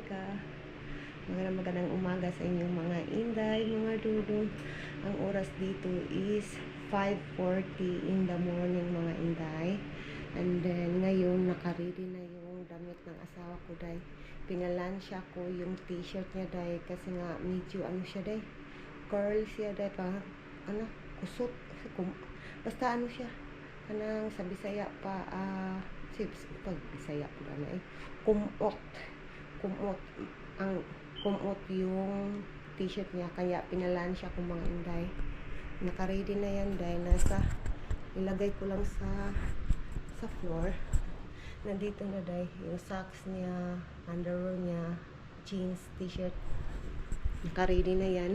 Amerika. Magandang umaga sa inyong mga inday, mga dudong. Ang oras dito is 5:40 in the morning, mga inday. And then ngayon nakaready na yung damit ng asawa ko, day. Pinalansya ko yung t-shirt niya, day, kasi nga medyo ano siya, day, curl siya, day, pa ano, kusot, basta ano siya, kanang sa Bisaya pa, pag Bisaya po na kumot ang kumot yung t-shirt niya, kaya pinalansya ko, mga inday. Naka-ready na yan, dahil ilagay ko lang sa floor. Nandito na, dahil yung socks niya, underwear niya, jeans, t-shirt, naka-ready na yan.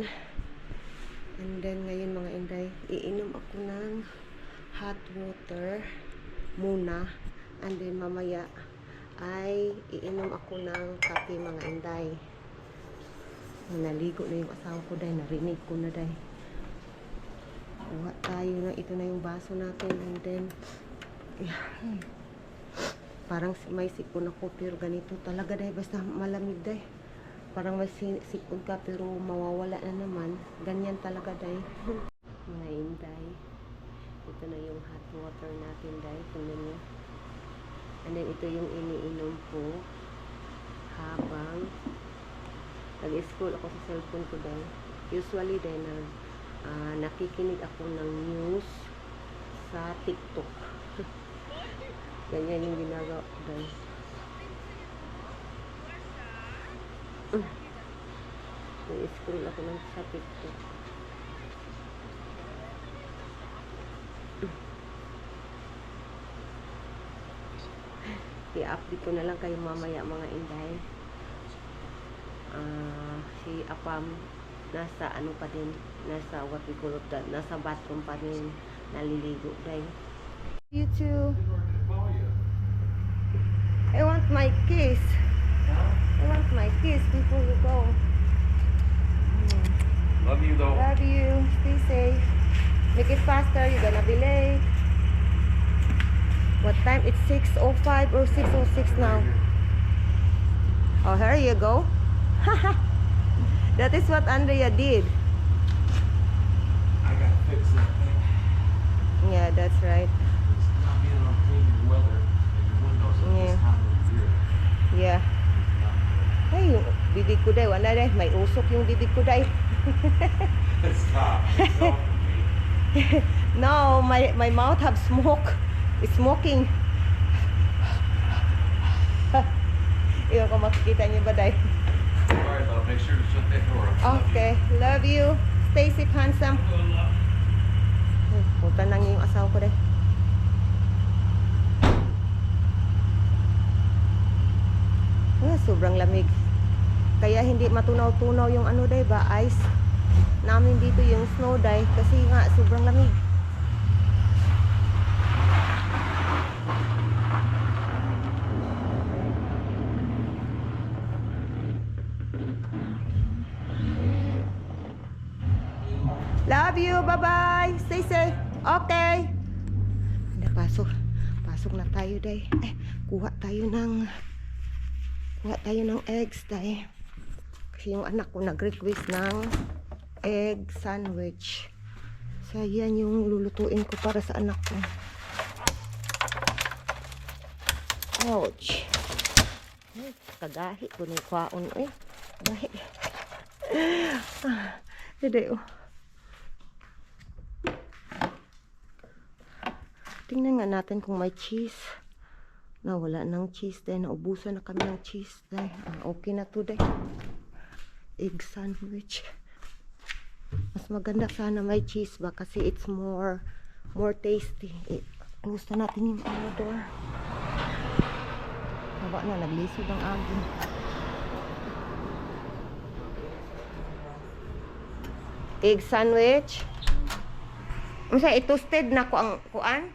And then ngayon, mga inday, iinom ako ng hot water muna, and then mamaya ay iinom ako ng kape, mga inday. Naligo na yung asawa ko, day, narinig ko na, day. Kuha tayo na, ito na yung baso natin, and then parang may sipon ako, pero ganito talaga, day, basta malamig, day. Parang may sipon ka pero mawawala na naman, ganyan talaga, day. Mga inday, ito na yung hot water natin, day, tingnan nyo. And then ito yung iniinom ko habang nag-scroll ako sa cellphone ko, day. Usually, day, nakikinig ako ng news sa TikTok. Ganyan yung ginagawa ko, day. Nag-scroll ako sa TikTok. I-update ko na lang kayo mamaya, mga inday. Si Apam nasa ano pa din, nasa what we call that, nasa bathroom pa din, naliligo, day. You too. I want my kiss. I want my kiss before you go. Love you though. Love you. Stay safe. Make it faster. You're gonna be late. What time? It's 6:05 or 6:06 now. Oh, here you go. That is what Andrea did. I gotta fix that thing. Yeah, that's right. It's not being on clean weather in your windows at Yeah. this time of year. Yeah. Ay, yung bibig ko, day, wala, day. May usok yung bibig ko, day. Stop. It's over me. No, my mouth have smoke. It's smoking. Iyon ko makikita niyo ba, day? Alright, love. Make sure to shut that door. Love you. Okay, love you. Stay safe, handsome. Punta na yung asawa ko, day. Sobrang lamig. Kaya hindi matunaw-tunaw yung ano, day, ba, ice namin dito, yung snow, day, kasi nga sobrang lamig. Love you, bye-bye. Stay safe. Okay. Pasok na tayo, day. Kuha tayo ng eggs, day. Kasi yung anak ko nag-request ng egg sandwich. So, yan yung lulutuin ko para sa anak ko. Ouch. Kagahi ko ni kwaon, Gahi. Dede, oh. Tingnan nga natin kung may cheese. Wala ng cheese, day. Naubusan na kami ng cheese, day. Okay na to, day. Egg sandwich. Mas maganda sana may cheese ba, kasi it's more tasty. Close na natin yung door. Haba na, naglisod ang agin. Egg sandwich. Masa toasted na ko ang kuan.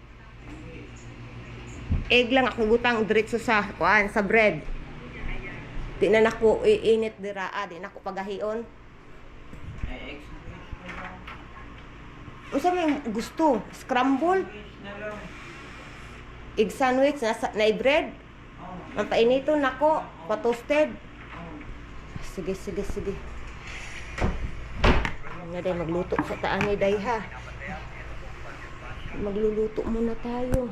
Egg lang ako butang diretso sa kuan, sa bread. Di na nako iinit dira, di na ko pagahion. Unsa may gusto? Scramble? Egg sandwich na bread. Ang painiton nako, pa-toasted. Sige, sige, sige. Nga day, magluto sa taan ni day ha. Magluluto muna tayo.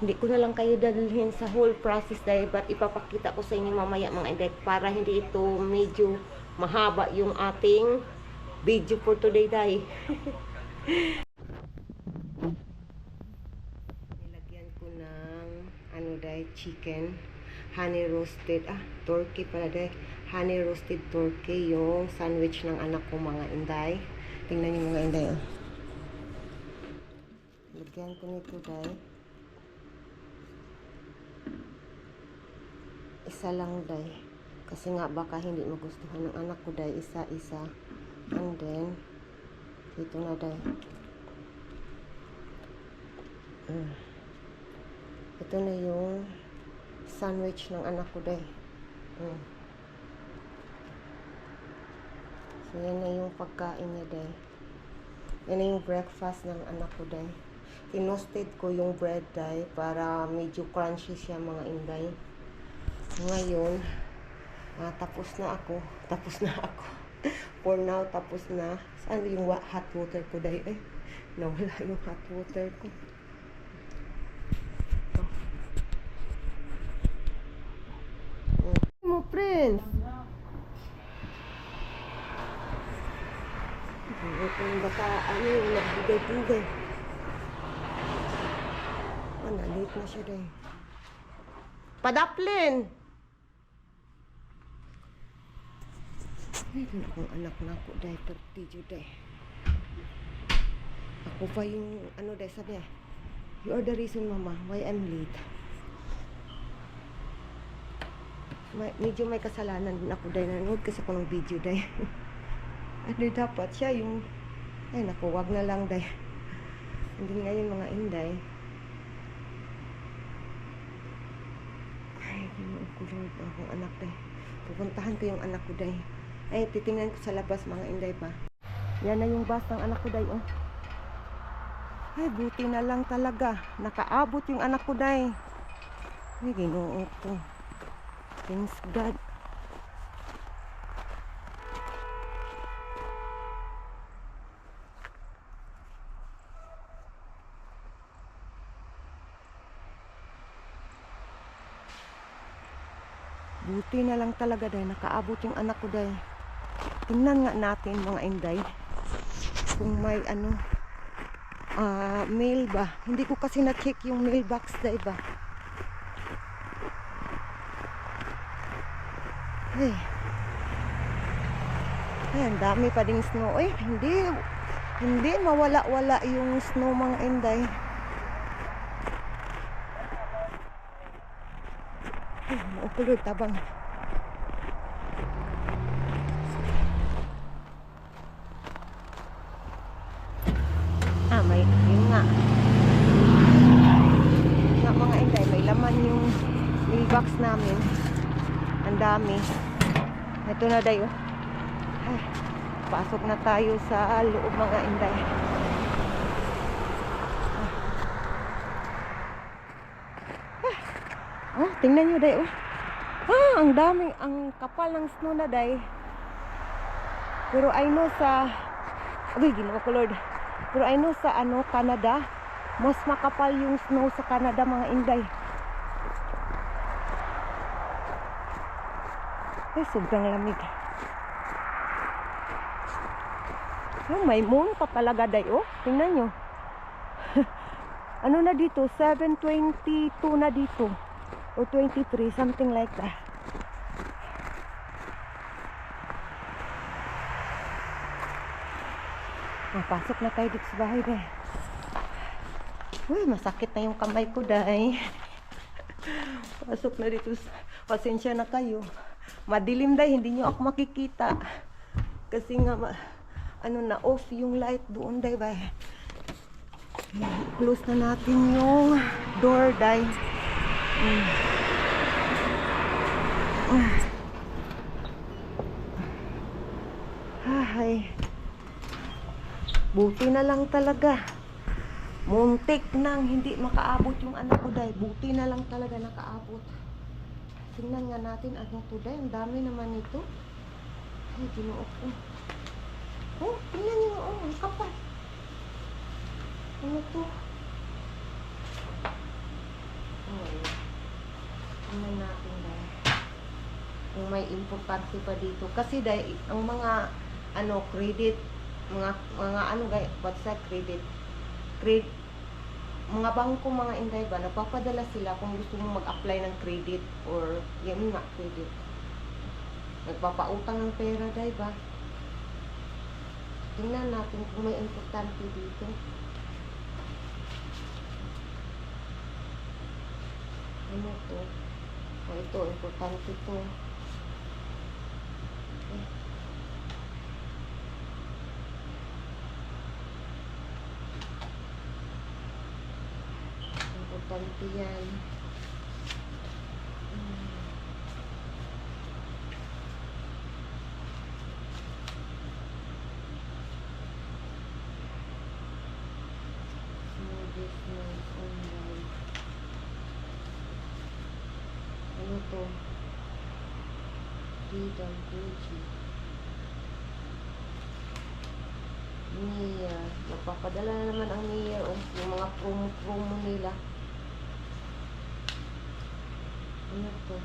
Hindi ko na lang kayo dalhin sa whole process day, but ipapakita ko sa inyo mamaya mga inday para hindi ito medyo mahaba yung ating video for today day. Nilagyan ko ng ano day, chicken, honey roasted, turkey pala day, honey roasted turkey, yung sandwich ng anak ko mga inday. Tingnan niyo mga inday. Lagyan ko nito day. Isa lang day. Kasi nga baka hindi magustuhan ng anak ko day. Isa-isa. And then, ito na day. Ito na yung sandwich ng anak ko day. So, yan na yung pagkain niya day. Yan na yung breakfast ng anak ko day. Tinosted ko yung bread day para medyo crunchy siya mga inday. Ngayon, tapos na ako. For now, tapos na. Saan yung hot water ko day? Nawala yung hot water ko. Mo, Prince! Ito yung baka, yung nagbigay-bigay. Late na siya day. Padaplin! Ito na akong anak na ako day. Pertijo day. Ako pa yung day, sabi niya, you are the reason mama why I'm late. Medyo may kasalanan din ako day. Nanood kasi ako ng video day. Ano dapat siya yung naku, wag na lang day. Hindi ngayon mga inday. Kulog akong anak day. Pupuntahan ko yung anak ko day. Titingnan ko sa labas mga inday pa. Yan na yung bus ng anak ko day. Buti na lang talaga. Nakaabot yung anak ko day. Ginoo ko. Thanks God. Buti na lang talaga day, nakaabot yung anak ko day. Tingnan nga natin mga inday kung may mail ba. Hindi ko kasi na-check yung mailbox day ba. Ang dami pa ding snow. Hindi mawala-wala yung snow mga inday. Maukulod tabang. May yun nga. Mga inday, may laman yung mailbox namin. Ang dami. Ito na dayo. Pasok na tayo sa loob mga inday. Tingnan nyo day. Ang daming, ang kapal ng snow na day. Pero I know sa Ginoo ko Lord. Pero I know sa Canada, mas makapal yung snow sa Canada mga inday. Sobrang lamig. May moon pa talaga day. Tingnan nyo. Na dito? 7:22 na dito. Or 23, something like that. Pasok na tayo dito sa bahay day. Masakit na yung kamay ko day. Pasok na dito. Pasensya na kayo. Madilim day, hindi nyo ako makikita. Kasi nga, off yung light doon day ba. Close na natin yung door day. Buti na lang talaga. Muntik nang hindi makaabot yung anak ko day. Buti na lang talaga nakaabot. Tingnan nga natin ano to day. Ang dami naman ito. Ay, ginoo ko. Oh, tingnan nyo. Oh, ang kapal. Ano to? Oh, ayun. Tingnan natin day. Kung may importante pa dito. Kasi day, ang mga credit, mga ano guys, what's that credit? Mga bangko, mga inday ba, napapadala sila kung gusto mo mag-apply ng credit or yan nga, credit. Nagpapautang ng pera, day ba? Tingnan natin kung may importante dito. Ano to? O ito, importante to. Importante yan. Small business online. Ano to? DWG. Nia. Magpapadala na naman ang Nia. Oh, yung mga promo nila. Ano to?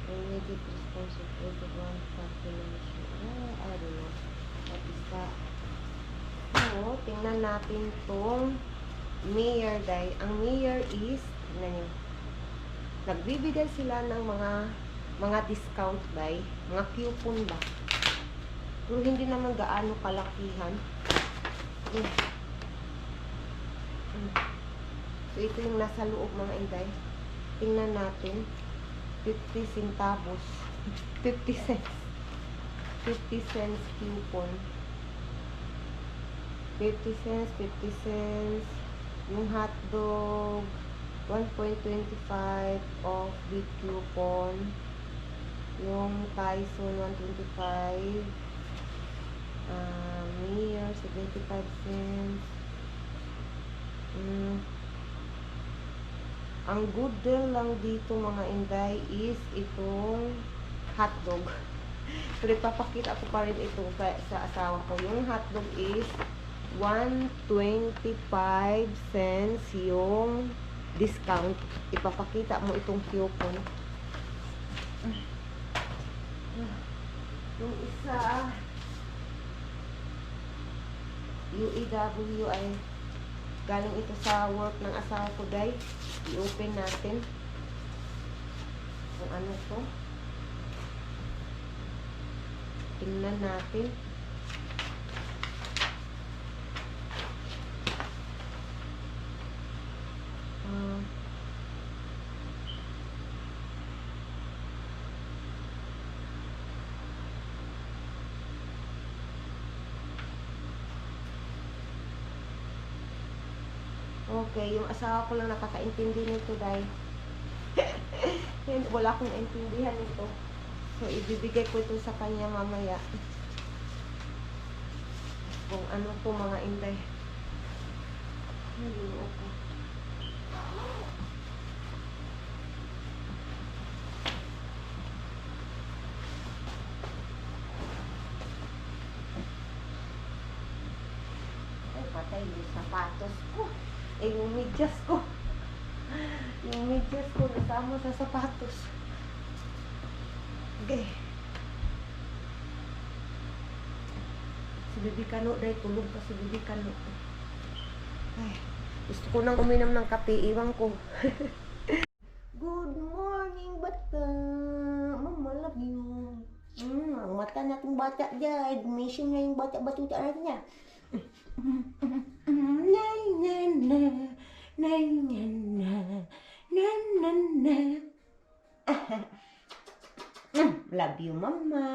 Immediate response of everyone population. I don't know. What is that? So, tingnan natin tong mayor day. Ang mayor is, tingnan nyo, nagbibigay sila ng mga discount day, mga coupon ba? Pero hindi naman gaano kalakihan. So, ito yung nasa loob mga inday. Tingnan natin. 50 centavos. 50 cents. 50 cents coupon. 50 cents, 50 cents. Yung hotdog, 1.25 off with coupon. Yung Tyson, 125. Mayor, 75 cents. Ang good deal lang dito mga inday is itong hotdog. Pero ipapakita ko pa rin ito sa asawa ko. Yung hotdog is 125 cents yung discount. Ipapakita mo itong coupon. Yung isa UEW ay galing ito sa work ng asawa ko guys. I-open natin kung ano to. Tingnan natin. Okay, yung asawa ko lang nakakaintindi nito dahil wala akong naintindihan nito. So, ibibigay ko ito sa kanya mamaya. Kung ano to mga inday. Hindi ako. Ay, patay yung sapatos ko. Yung medyas ko. Yung medyas ko nasama sa sapatos. Okay. Si Bibi Kano, dahil tulog pa si Bibi Kano. Ay, gusto ko nang uminom ng kape. Iwan ko. Good morning, bata. Mama, love you. Ang mata nating bata dyan. Mission na yung bata-batuta natin niya. Love you, mama.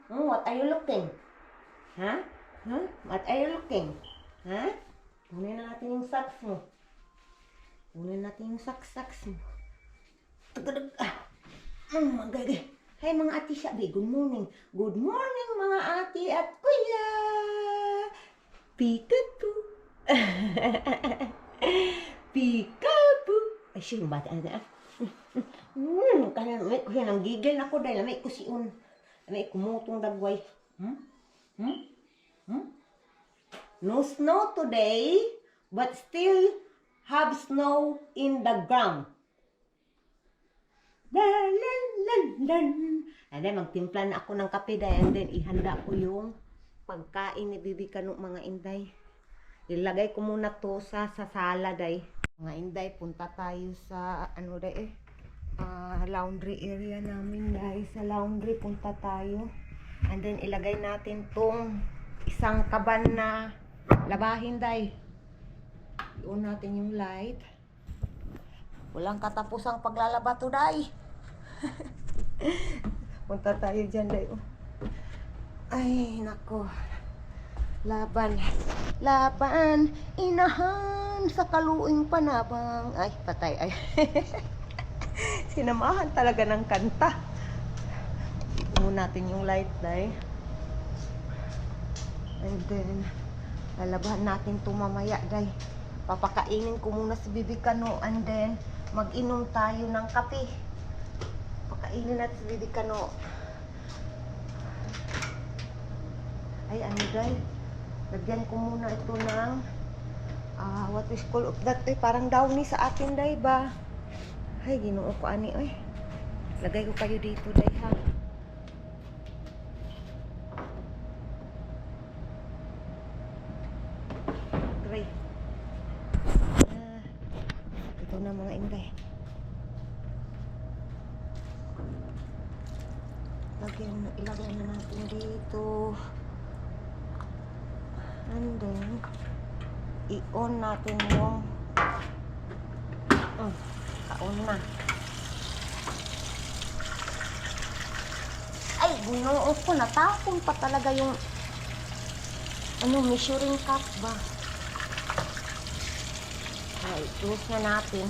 What are you looking? Huh? What are you looking? Huh? Kunin na natin yung socks mo. Kunin natin yung socks mo. Magagay. Hey mga ate sabi, good morning. Good morning mga ate at kuya. Peekaboo. Peekaboo. Ay, fresh yung bata na. Kaya nang gigil na ko dahil lamay ko siun. Lamay kumutong dagway. No snow today, but still have snow in the ground. And then magtimpla na ako ng kape dahil and then ihanda ko yung pagkain ni Bibi Kano mga inday. Ilagay ko muna to sa sala day. Mga inday, punta tayo sa ano day laundry area namin guys. Sa laundry punta tayo. And then ilagay natin tong isang kaban na labahin day. Iyon natin yung light. Walang katapusang paglalaba to day. Punta tayo dyan day. Ay nako. Laban. Laban. Inahan sa kaluing panabang. Ay patay ay. Sinamahan talaga ng kanta. Muna natin yung light day. And then lalabahan natin ito mamaya day. Papakainin ko muna si Bibi Kano and then mag-inom tayo ng kape. Pakainin natin si Bibi Kano. Ay ano day, lagyan ko muna ito ng what is called of that parang downy sa akin day ba. Ay ginoo ko ani ay. Lagay ko kayo dito day ha. Ito na mga inday. Ilagay na natin dito. And then i-on natin yung ka-on na. Ay, ginoo ko, natapon pa talaga yung measuring cup ba. Ay, close na natin.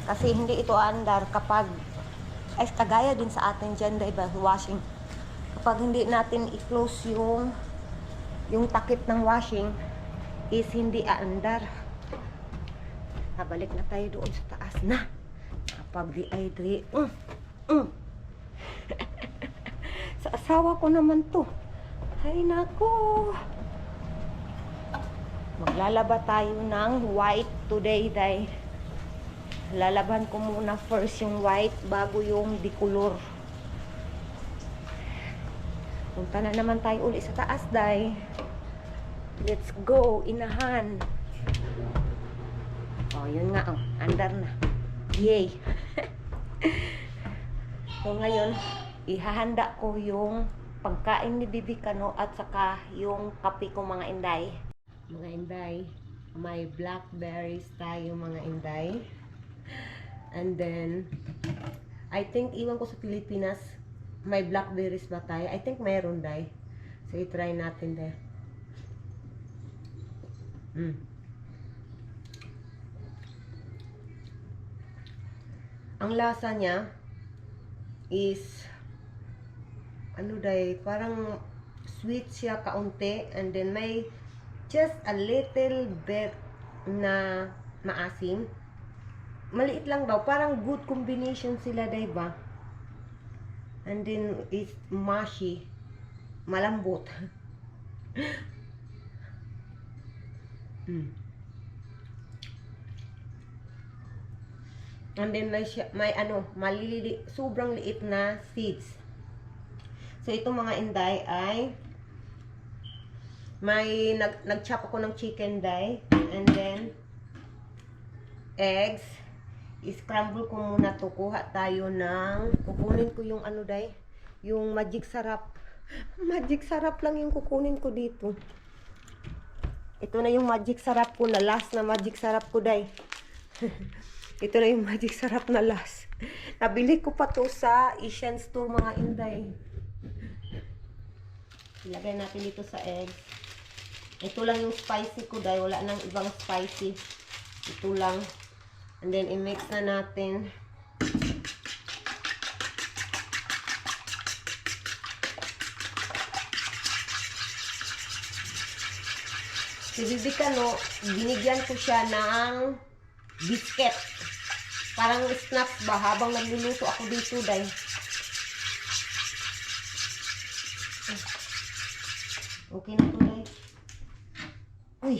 Kasi hindi ito andar kapag, ay kagaya din sa atin dyan, diba, washing. Kapag hindi natin i-close yung takip ng washing, is hindi aandar. Balik na tayo doon sa taas na. Kapag dehydrate. Sa asawa ko naman to. Ay nako. Maglalaba tayo ng white today, day. Lalaban ko muna first yung white bago yung decolor. Punta na naman tayo uli sa taas, day. Let's go, inahan. Oh, yun nga, andar na. Yay! So, ngayon, ihahanda ko yung pagkain ni Bibi Kano at saka yung kape ko mga inday. Mga inday, may blackberries tayo mga inday. And then, I think, iwan ko sa Pilipinas, may blackberries ba tayo? I think mayroon day. So, i-try natin day. Ang lasa niya is ano day, parang sweet siya kaunti and then may just a little bit na maasim. Maliit lang daw, parang good combination sila day ba? And then it's mushy, malambot. And then may sobrang liit na seeds. So ito mga inday ay may nag-chop ako ng chicken day and then eggs. I-scramble ko muna to. Kuha tayo ng kukunin ko yung ano day, yung magic sarap. Magic sarap lang yung kukunin ko dito. Ito na yung magic sarap ko na last na magic sarap ko day. Ito na yung magic sarap na last. Nabili ko pa to sa Asian store mga inday. Ilagay natin dito sa egg. Ito lang yung spicy ko dahil wala nang ibang spicy. Ito lang. And then i-mix na natin. Si Bibi Kano, binigyan ko siya ng biscuit. Parang snacks ba habang nagluluto ako dito, day. Okay na to, day. Uy,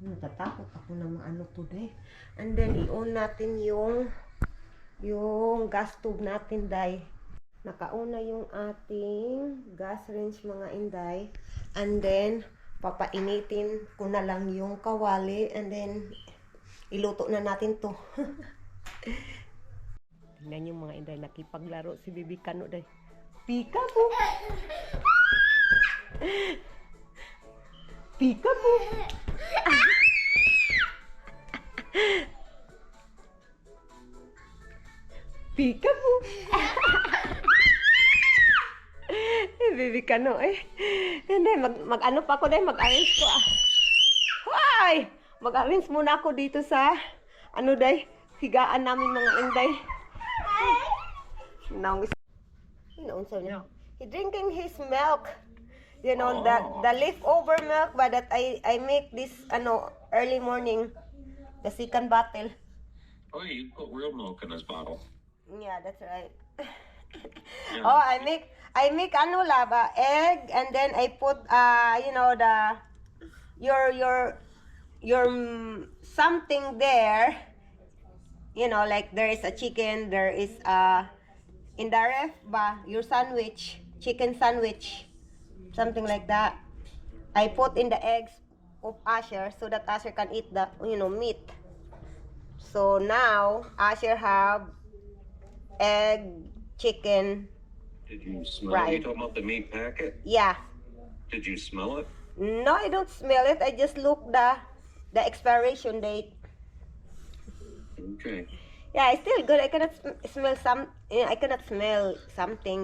natatakot ako na maano to, day. And then, i-on natin yung gas stove natin, day. Nakauna yung ating gas range, mga inday. And then, papainitin ko na lang yung kawali. And then, iluto na natin to. Tingnan yung mga inday, nakipaglaro si Bibi Kano, day. Pika po! Pika po! Pika po! Bibi Kano, Hindi, mag-ano pa ako, day, mag-arrange ko, Hoy! Mag-arrange muna ako dito sa, day, higaan namin, mga inday. He drinking his milk. You know, the leftover milk but that I make this, early morning. The second bottle. Oh, you put real milk in this bottle. Yeah, that's right. Yeah. Oh, I make egg, and then I put your something there, like there is a chicken, there is in the ref ba your sandwich, chicken sandwich, something like that. I put in the eggs of Asher so that Asher can eat the meat. So now Asher have egg, chicken. Did you smell Right. it? You talking about the meat packet? Yeah. Did you smell it? No, I don't smell it. I just look the expiration date. Okay. Yeah, it's still good. I cannot smell I cannot smell something.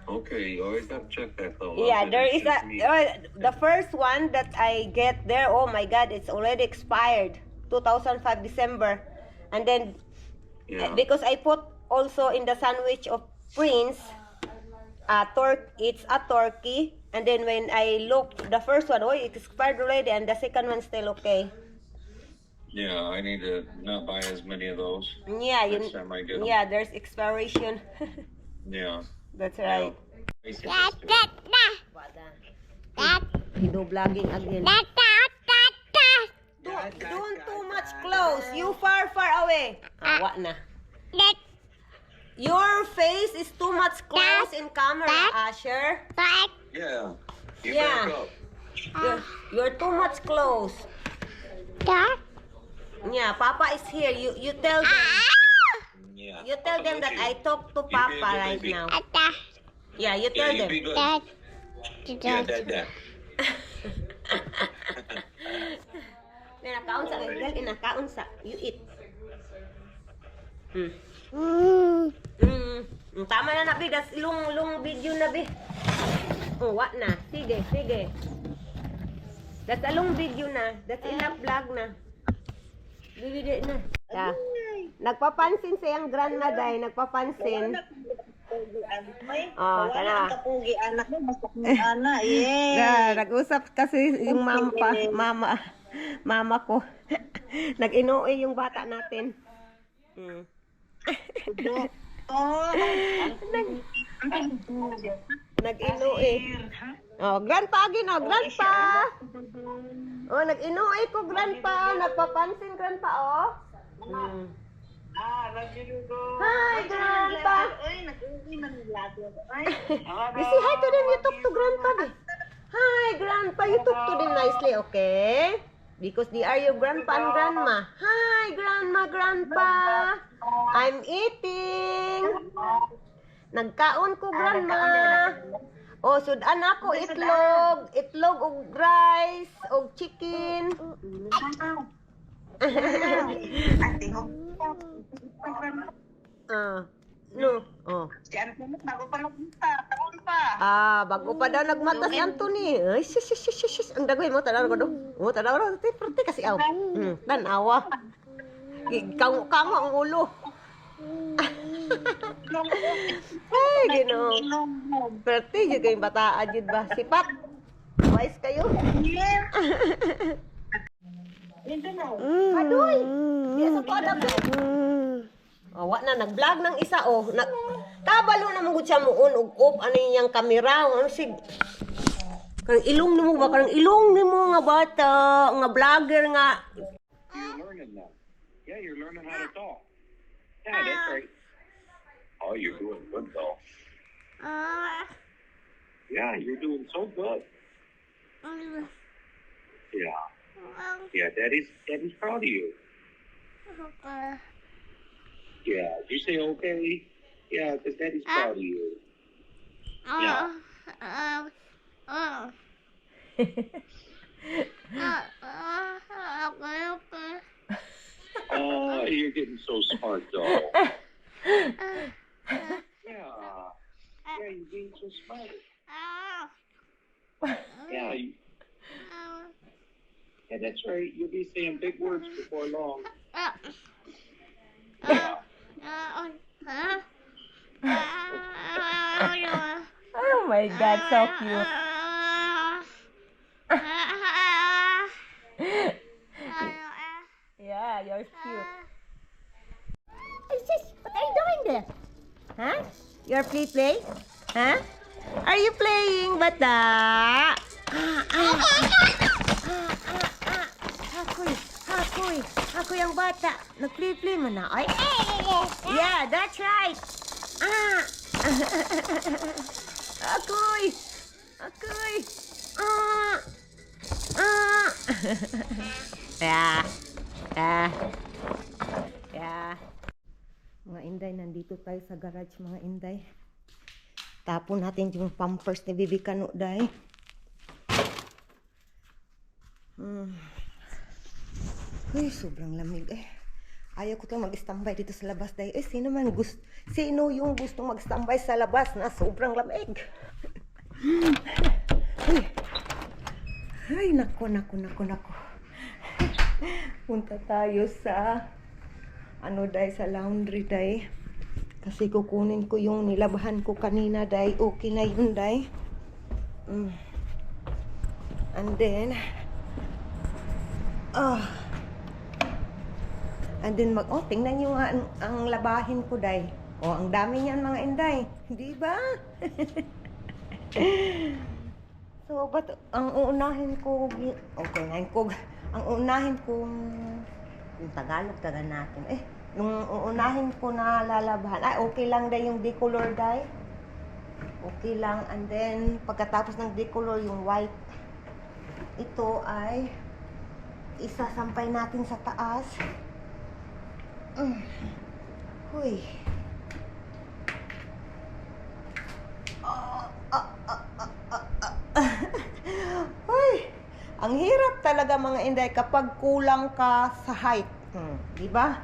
Okay, you always have to check that though. Yeah, there is It's meat. the first one that I get there. Oh my God, it's already expired. 2005 December, and then Yeah. because I put also in the sandwich of Prince, it's a turkey, and then when I look the first one, it expired already, and the second one still okay. Yeah, I need to not buy as many of those. Yeah, Next time I get 'em. yeah, there's expiration. Yeah. That's right. Video vlogging again. Don't too much close. You far away. What na? Your face is too much close in camera, Asher. Yeah. You Yeah. better go. You're too much close. Yeah, Papa is here. You tell them. Yeah. You tell them that I talk to be a Papa good right baby. now. Yeah, you Yeah, tell you them. be good. Yeah, Dad. Inakaon sa Miguel, inakaon sa. You eat. Tama na na, Bi. Das long video na, Bi. Oh, what na? Sige. That's a long video na. That's enough vlog na. Bibili na. Yeah. Nagpapansin siyang grandma, day. Nagpapansin. Oh, tara. Kapugi anak mo, masok mo anak. Yeah. Yeah, nag-usap kasi yung mama ko. Nag-inuwi yung bata natin. Nag-inuwi. Oh, grandpa again, grandpa. Oh, nag-inuwi ko, grandpa. Nagpapansin, grandpa, oh. Hi, grandpa. You say hi to them, you talk to grandpa. Hi, grandpa, you talk to them nicely, okay? Because they are your grandpa and grandma. Hi, grandpa. I'm eating. Nagkaon ko, grandma. Oh, sudan ako itlog og rice og chicken. No. Oh. Si Anthony, bago pa nagpunta, taon pa. Bago pa daw nagmata si Anthony. Ay, sis. Ang dagoy mo, tanaw ko do. Oh, tanaw ro. Proti kasi aw. Tanawa. Kamo ang ulo. Ay, gino. Proti, yung kayong bataan yun ba? Sipat. Wise kayo. Yeah. Hindi mo. Adoy. Di sa ko adap. Wa na nag-vlog ng isa oh. Kabalo na mo gud siya muon og off ano yang kamera. Ano sig Karang ilong nimo ba karang ilong nimo nga bata, nga vlogger nga. You're learning now. Yeah, you're learning how to talk. Yeah, that's right. Oh, you're doing good though. Yeah, you're doing so good. Yeah. Yeah, Daddy's proud of you. Yeah, you say okay? Yeah, because Daddy's proud of you. Yeah. Oh, you're getting so smart though. Yeah. Yeah, you're getting so smart. Yeah, yeah, that's right. You'll be saying big words before long. Yeah. Oh my God, so cute. Yeah, you're cute. What are you doing there? Huh? You're play? Huh? Are you playing, bata? Ako'y ang bata. Nag-play mo na, ay? Yeah, that's right. Ako'y. Yeah. Mga inday, nandito tayo sa garage, mga inday. Tapon natin yung pampers ni Bibi Kano, day. Uy, sobrang lamig eh. Ayaw ko itong mag-standby dito sa labas, day. Sino yung gustong mag-standby sa labas na sobrang lamig? Ay, nako. Punta tayo sa sa laundry, day. Kasi kukunin ko yung nilabahan ko kanina, day. Okay na yun, day. And then tingnan nyo nga ang labahin ko, day. Ang dami niyan, mga inday. Di ba? So, but ang uunahin ko, ang uunahin kong, yung Tagalog taga natin, yung uunahin ko na lalabahan, okay lang day yung decolor, day. Okay lang. And then, pagkatapos ng decolor, yung white, ito ay isasampay natin sa taas. Huy. Huy. Ang hirap talaga, mga inday, kapag kulang ka sa height. Di ba?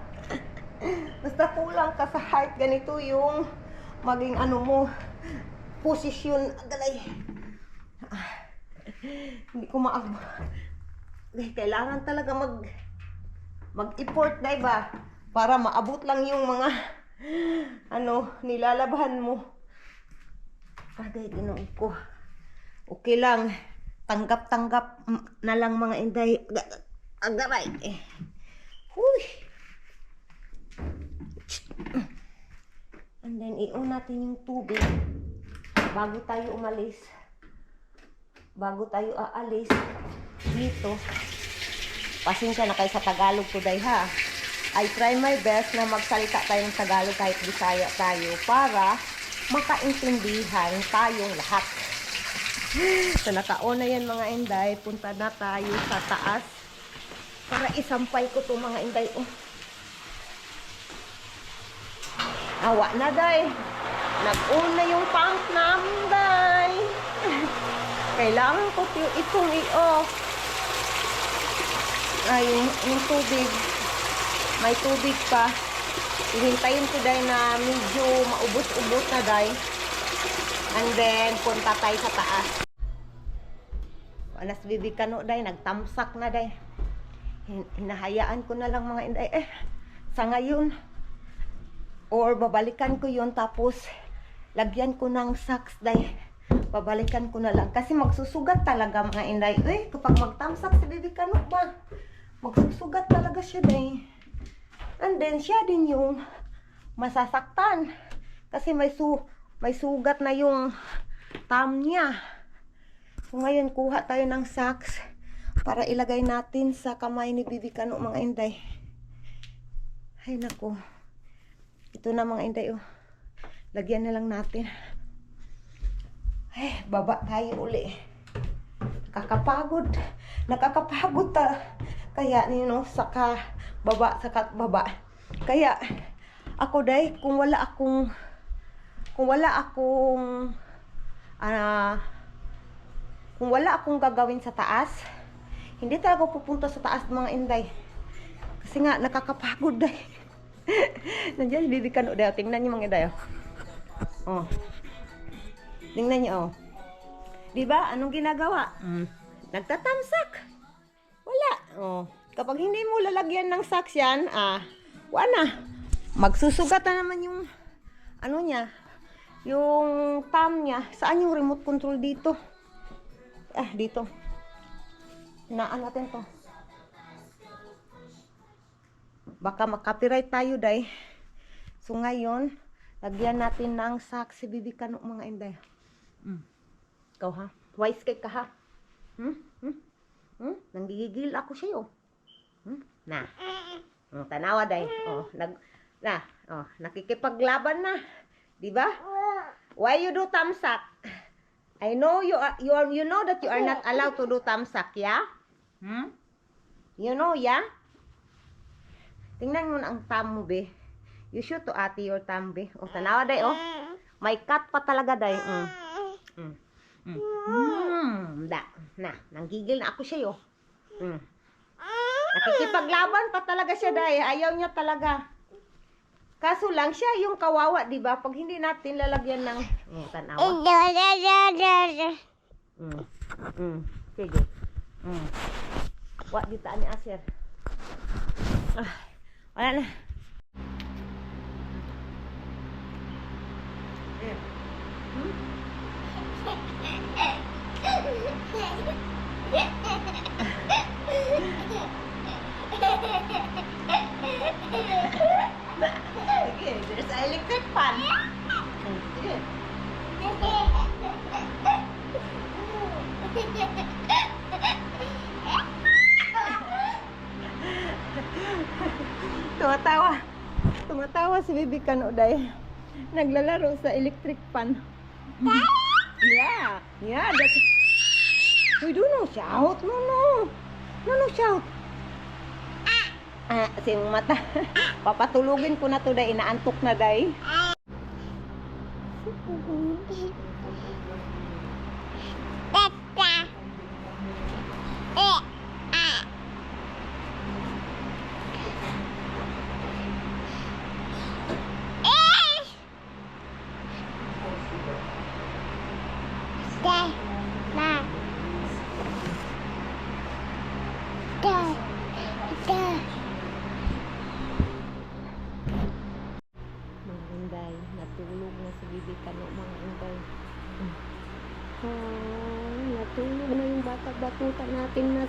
Basta kulang ka sa height, ganito yung maging posisyon. Agalay. Hindi ko maabot. Kailangan talaga mag-effort, di ba? Para maabot lang yung mga nilalabahan mo. Agay, ginoon ko. Okay lang. Tanggap na lang, mga inday. Agaray. Huy. And then, i-on natin yung tubig bago tayo umalis. Bago tayo aalis dito. Pasensya na kayo sa Tagalog today, ha. I try my best na magsalita tayo ng Tagalog kahit Bisaya tayo para makaintindihan tayong lahat. So, naka-on na yan, mga inday. Punta na tayo sa taas para isampay ko to, mga inday. Awa na, day. Nag-on na yung pump namin, day. Kailangan ko itong i-off. Yung tubig. May tubig pa. Ihintayin ko, day, na medyo maubos-ubos na, day. And then, punta tayo sa taas. Alas Bibi Kano, day. Nagtamsak na, day. Hinahayaan ko na lang, mga inday. Sa ngayon, or babalikan ko yun, tapos lagyan ko ng socks, day. Babalikan ko na lang. Kasi magsusugat talaga, mga inday. Kapag magtamsak si Bibi Kano ba, magsusugat talaga siya, day. And then, siya din yung masasaktan. Kasi may sugat na yung thumb niya. So ngayon kuha tayo ng socks para ilagay natin sa kamay ni Bibi Kano mga inday. Ay nako. Ito na mga inday oh. Lagyan na lang natin. Ay, baba tayo uli. Nakakapagod kaya saka baba. Kaya ako day kung wala akong gagawin sa taas, hindi talaga ako pupunta sa taas mga inday. Kasi nga nakakapagod day. Nandiyan si Bibi Kano day. Tingnan niyo mga inday. Oh. Tingnan niyo oh. 'Di ba? Anong ginagawa? Nagtatamsak. Wala. Oh. Kapag hindi mo lalagyan ng socks yan, wala. Magsusugat na naman yung ano niya, yung thumb niya. Saan yung remote control dito? Dito. Hinaan natin to. Baka makapiright tayo, day. So ngayon, lagyan natin ng socks si Bibi Kano mga inday. Ikaw ha? Wise cake ka ha? Nanggigigil ako sa'yo. Na. Tanawa day. Nakikipaglaban na. Diba? Why you do tamsak? I know you know that you are not allowed to do tamsak, yeah? You know, yeah? Tingnan mo na ang thumb mo, be. You should to ate your thumb, be. O, tanawa day, oh. May cut pa talaga day. Nanggigil na ako sa'yo. Nakikipaglaban pa talaga siya day. Ayaw niya talaga. Kaso lang siya yung kawawa, di ba? Pag hindi natin lalagyan ng tanawa. Sige. Wag dito ni Asir. Wala na. Sige, there's an electric fan. Sige. Tumatawa si Bibi Kano day. Naglalaro sa electric fan. Yeah, that's... We do no shout. No, shout. Sing mata. Papatulugin ko na to day. Inaantok na day. Natulog na si Bibi Kano mga inday. Natulog na yung bata-batuta natin na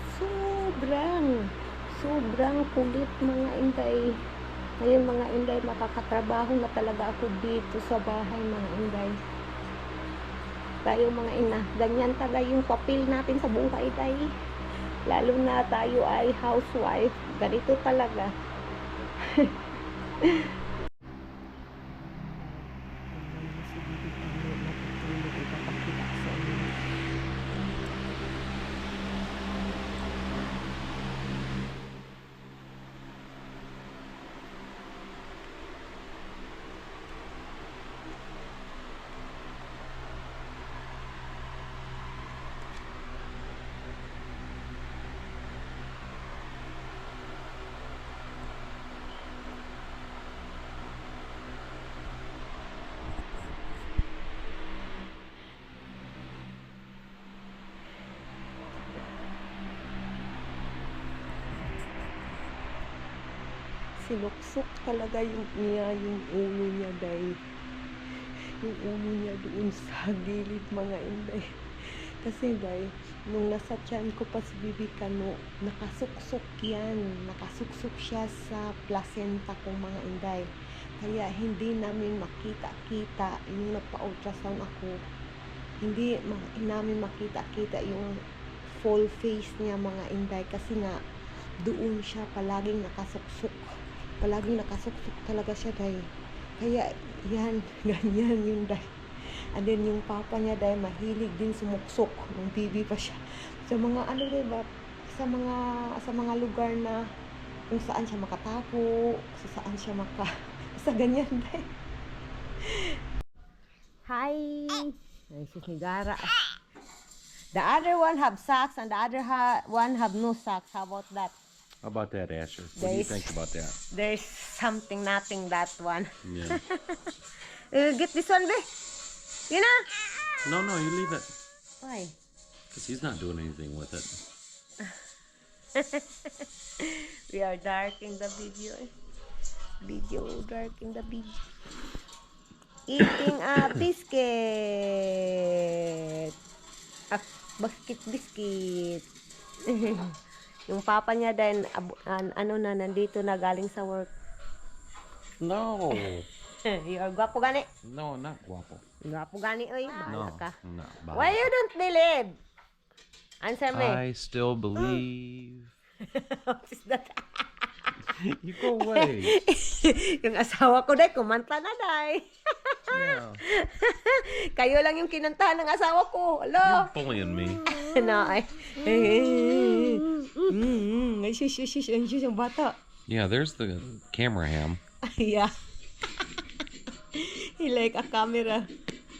sobrang kulit mga inday. Ngayon mga inday, makakatrabaho na talaga ako dito sa bahay mga inday. Tayo mga ina, ganyan talaga yung papel natin sa buhay day. Lalo na tayo ay housewife, ganito talaga. Sinuksok talaga yung ulo niya dahil yung ulo niya doon sa gilid mga inday. Kasi dahil nung nasa tiyan ko pa si Bibi Kano, nakasuksok yan. Nakasuksok siya sa placenta kong mga inday. Kaya hindi namin makita-kita yung nagpa-ultrasound ako. Hindi namin makita-kita yung full face niya mga inday kasi nga doon siya palaging nakasuksok. Palaging nakasuksok talaga siya day. Kaya yan, ganyan yung day. And then yung papa niya day mahilig din sumuksok nung baby pa siya. Sa mga ano diba, sa mga lugar na kung saan siya makatapo, sa saan siya sa ganyan day. Hi. Nice ni Gara. The other one have socks and the other one have no socks. How about that? How about that, Asher? What do you think about that? There's something, nothing, that one. Yeah. Get this one, be. You know? No, you leave it. Why? Because he's not doing anything with it. We are darking the video. Darking the video. Eating a biscuit. Biscuit. Yung papa niya din, nandito na galing sa work. No. You are gwapo gani. No, not guapo. Gwapo gani, oy. Bahala No. ka. No. Why you don't believe? Answer me. I still believe. What is that? You go away. Yung asawa ko day, kumanta na day. Yeah. Kayo lang yung kinantahan ng asawa ko. Hello? You're bullying me. No, ay. Ay, shush, yung bata. Yeah, there's the camera ham. Yeah. He like a camera.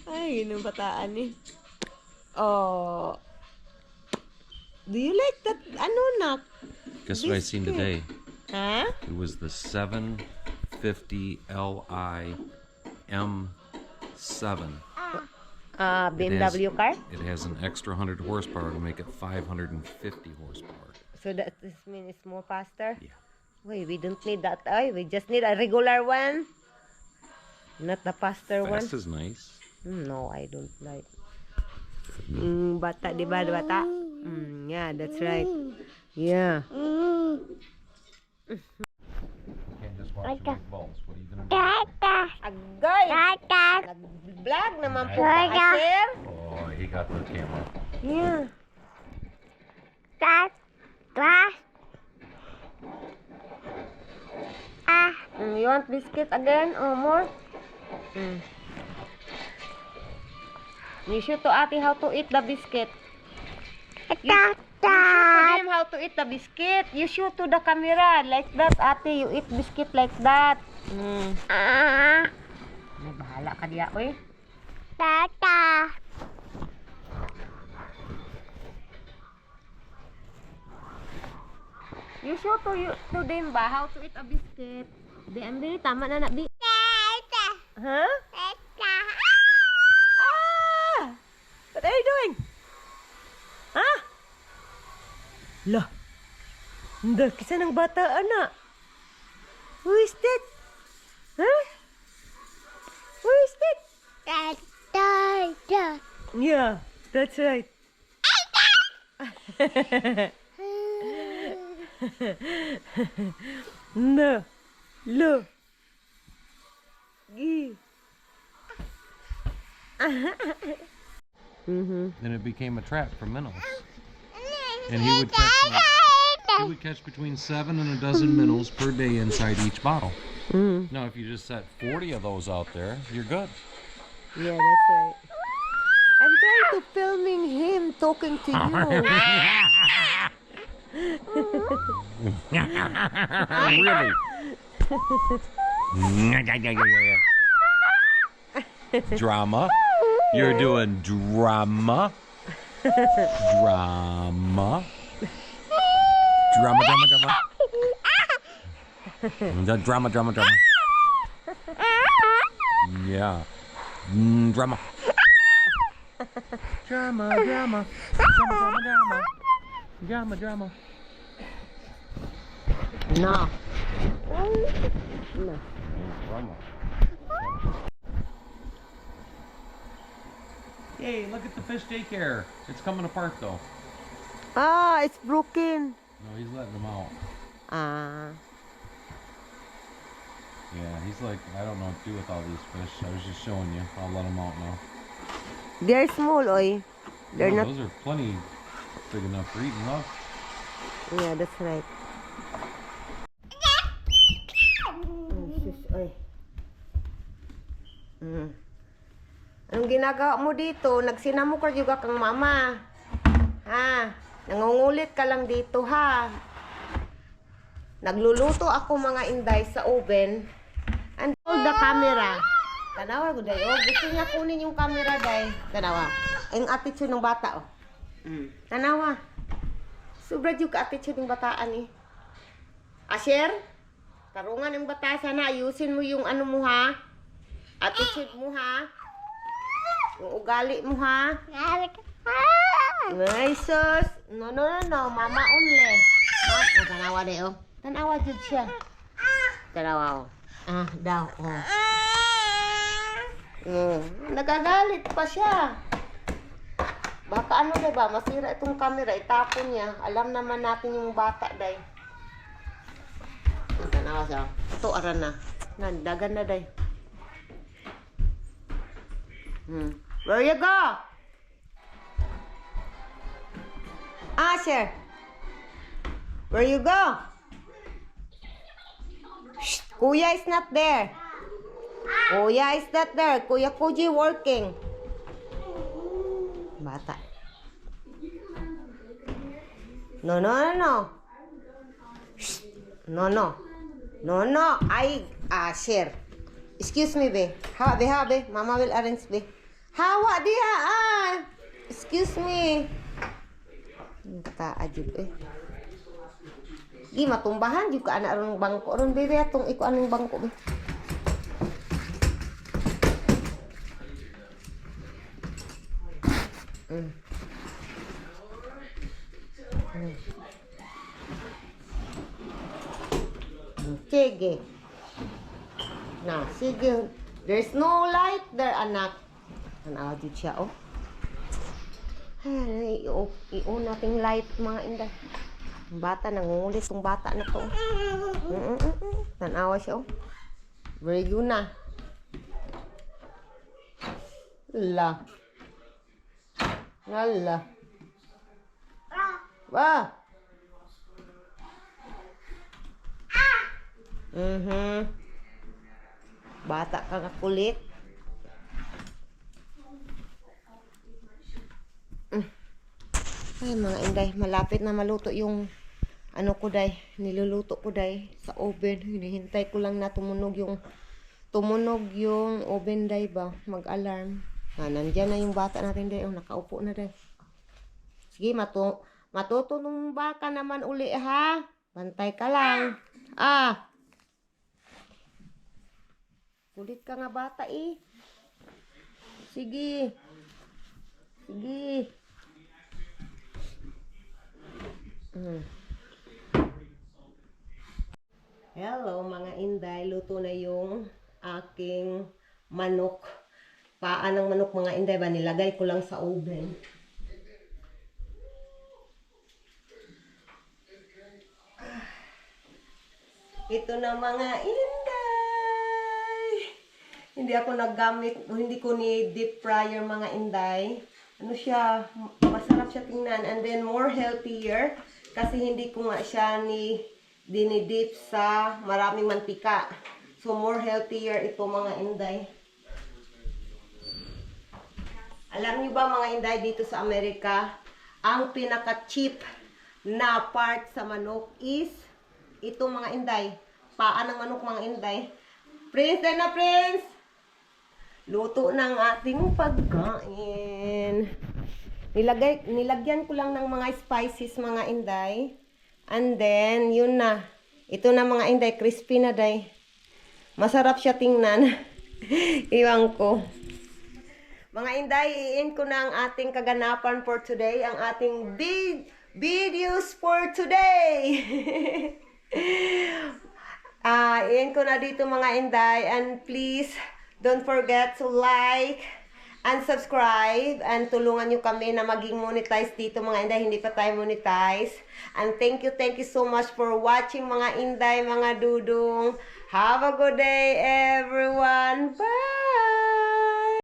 Ay, yun yung bataan eh. Oh. Do you like that? Ano na? Guess what I seen today? Ha? It was the 750 Li M7. BMW car? It has an extra 100 horsepower to make it 550 horsepower. So that this means it's more faster? Yeah. Wait, we don't need that. Ay, we just need a regular one. Not the faster one. Fast is nice. No, I don't like. Bata, di ba? Bata? Yeah, that's right. Yeah. Can't just watch the big balls. What are you gonna do? Agay! Nag-vlog naman po ka, sir. Oh, he got the camera. Yeah. You want biscuit again or more? You show to Ate how to eat the biscuit. You show to them how to eat the biscuit. You show to the camera like that, Ate. You eat biscuit like that. Bahala ka diya, oy. You show to them ba how to eat a biscuit. Di, Ambi, tama na Bi. Huh? Ah! What are you doing? Ha? Lah. Hindi, kisa ng bata, anak. Who is that? Huh? Who is that? Yeah, that's right. No. Lo. Gi. Then it became a trap for minnows. And he would catch between 7 and a dozen minnows per day inside each bottle. Now, if you just set 40 of those out there, you're good. Yeah, that's right. I'm trying to filming him talking to you. Really? Drama. You're doing drama. Drama. Drama. Drama. Yeah. Drama. Drama. No. Drama. Hey, look at the fish daycare. It's coming apart though. Ah, it's broken. No, he's letting them out. Ah. Yeah, he's like, I don't know what to do with all these fish. I was just showing you. I'll let them out now. They're small, oy. They're No, not. those are plenty big enough for eating. Look. Yeah, that's right. Sus, oy. Anong ginagawa mo dito? Nagsinamo ka juga kang mama. Ha? Nangungulit ka lang dito, ha? Nagluluto ako mga inday sa oven. And hold the camera. Tanawa ko day. Oh, gusto niya kunin yung camera day. Tanawa. Ang attitude ng bata, oh. Tanawa. Sobra juga attitude ng bataan, eh. Asher? Tarungan ng bata sana. Ayusin mo yung ano mo, ha? Attitude mo, ha? Yung ugali mo, ha? Ay, sus. No. Mama only. Oh, tanawa day, oh. Tanawa jud siya. Tanawa, oh. Ah, daw, oh. Nagagalit pa siya. Baka ano, diba? Masira itong camera. Itapon niya. Alam naman natin yung bata, day. Tanawa siya. Ito, aran na. Nandagan na, day. Where you go? Asher. Where you go? Shh, Kuya is not there. Kuya is not there. Kuya Koji working. Bata. No. Shh. No. Asher. Excuse me, be. Habe. Mama will arrange, be. Hawa dia, Excuse me. Taajib, eh. Gi matumbahan juga anak ron bangko ron bebe atong iko anong bangko, be. Sige. Nah, sige. There's no light there, anak. Tanawa dito siya, oh. Ay, i-on nating light, mga inday. Ang bata, nangungulit tong bata na to. Tanawa siya, oh. Very good na. Lala. Ba? Bata ka nga kulit. Ay, mga inday, malapit na maluto yung ano ko, day. Niluluto ko, day, sa oven. Hinihintay ko lang na tumunog yung oven, day, ba? Mag-alarm. Nandyan na yung bata natin, day. Oh, nakaupo na, day. Sige, matutunong ka naman uli, ha? Bantay ka lang. Kulit ka nga bata, eh. Sige. Hello, mga inday. Luto na yung aking manok. Paa ng manok, mga inday, ba? Nilagay ko lang sa oven. Ito na, mga inday. Hindi ako naggamit, hindi ko ni deep fryer, mga inday. Ano siya, masarap siya tingnan. And then more healthier. Kasi hindi ko nga siya dinidip sa maraming mantika. So more healthier ito, mga inday. Alam niyo ba, mga inday, dito sa Amerika, ang pinaka-cheap na part sa manok is ito, mga inday. Paa ng manok, mga inday. Prince, na Prince! Luto ng ating pagkain. Nilagyan ko lang ng mga spices, mga inday. And then, yun na. Ito na, mga inday. Crispy na, day. Masarap siya tingnan. Iwan ko. Mga inday, i-end ko na ang ating kaganapan for today. Ang ating videos for today. I-end ko na dito, mga inday. And please, don't forget to like and subscribe and tulungan nyo kami na maging monetize dito mga inday, hindi pa tayo monetize. And thank you so much for watching mga inday, mga dudong. Have a good day everyone. Bye!